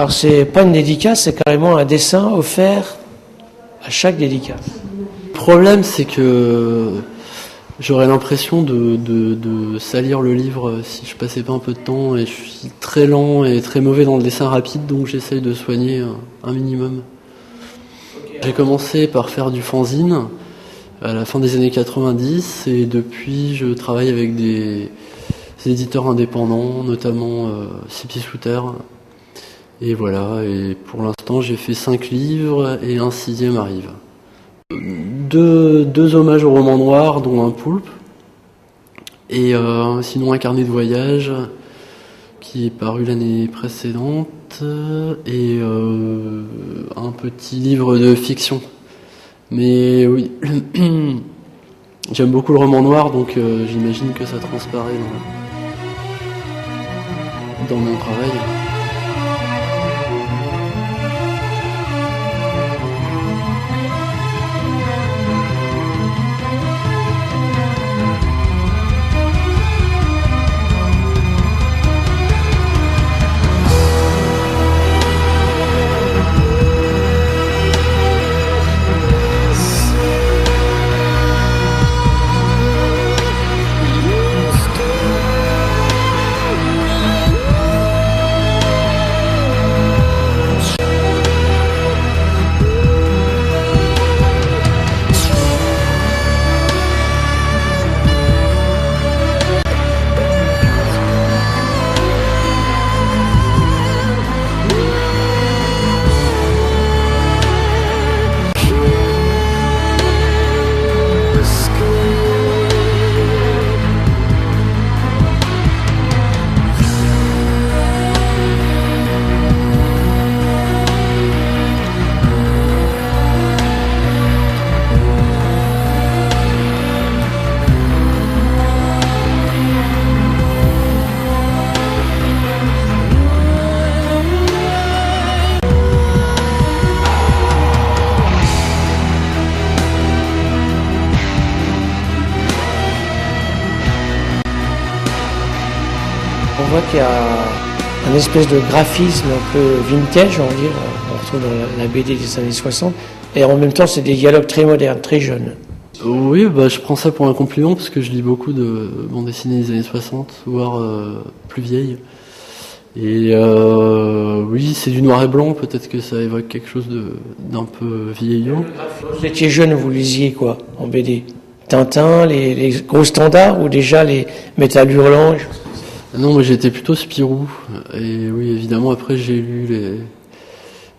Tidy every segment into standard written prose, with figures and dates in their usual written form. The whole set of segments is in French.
Alors c'est pas une dédicace, c'est carrément un dessin offert à chaque dédicace. Le problème, c'est que j'aurais l'impression de salir le livre si je passais pas un peu de temps, et je suis très lent et très mauvais dans le dessin rapide, donc j'essaye de soigner un minimum. J'ai commencé par faire du fanzine à la fin des années 90, et depuis je travaille avec des éditeurs indépendants, notamment Six Pieds Sous Terre. Et voilà, et pour l'instant j'ai fait 5 livres et un 6e arrive. Deux hommages au roman noir, dont un poulpe, et sinon un carnet de voyage qui est paru l'année précédente, et un petit livre de fiction. Mais oui, j'aime beaucoup le roman noir, donc j'imagine que ça transparaît dans mon travail. On voit qu'il y a un espèce de graphisme un peu vintage, on va dire, on retrouve dans la BD des années 60, et en même temps c'est des dialogues très modernes, très jeunes. Oui, je prends ça pour un compliment, parce que je lis beaucoup de bandes dessinées des années 60, voire plus vieilles. Et oui, c'est du noir et blanc, peut-être que ça évoque quelque chose d'un peu vieillot. Vous étiez jeune, vous lisiez quoi en BD? Tintin, les gros standards, ou déjà les Métal Hurlant? Non, moi j'étais plutôt Spirou, et oui, évidemment, après j'ai lu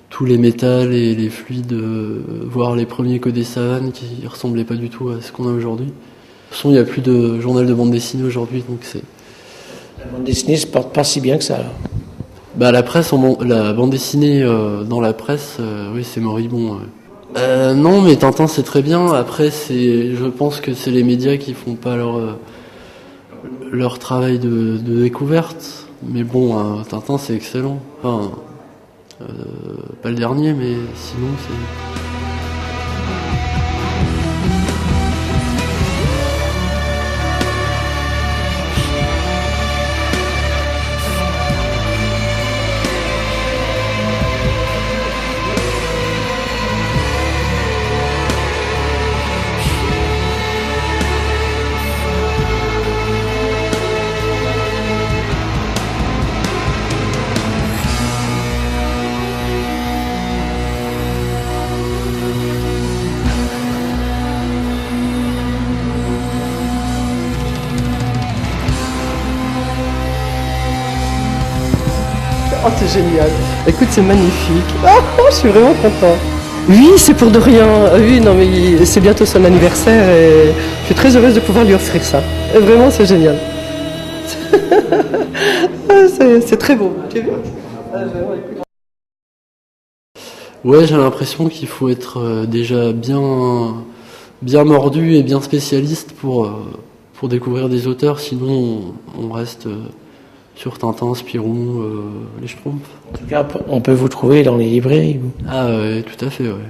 tous les métals et les fluides, voire les premiers Codes des Savanes qui ressemblaient pas du tout à ce qu'on a aujourd'hui. De toute façon, il n'y a plus de journal de bande dessinée aujourd'hui, donc c'est... La bande dessinée se porte pas si bien que ça, alors. La presse, la bande dessinée dans la presse, oui, c'est moribond. Non, mais Tintin c'est très bien. Après, je pense que c'est les médias qui font pas leur travail de découverte. Mais bon, Tintin c'est excellent. Enfin, pas le dernier, mais sinon c'est... Oh, c'est génial. Écoute, c'est magnifique. Je suis vraiment content. Oui, c'est pour de rien. Oui, non, mais c'est bientôt son anniversaire et je suis très heureuse de pouvoir lui offrir ça. Et vraiment, c'est génial. C'est très beau. Tu as vu? Ouais, j'ai l'impression qu'il faut être déjà bien mordu et bien spécialiste pour découvrir des auteurs, sinon on reste sur Tintin, Spirou, les Schtroumpfs. En tout cas, on peut vous trouver dans les librairies. Ah ouais, tout à fait, ouais.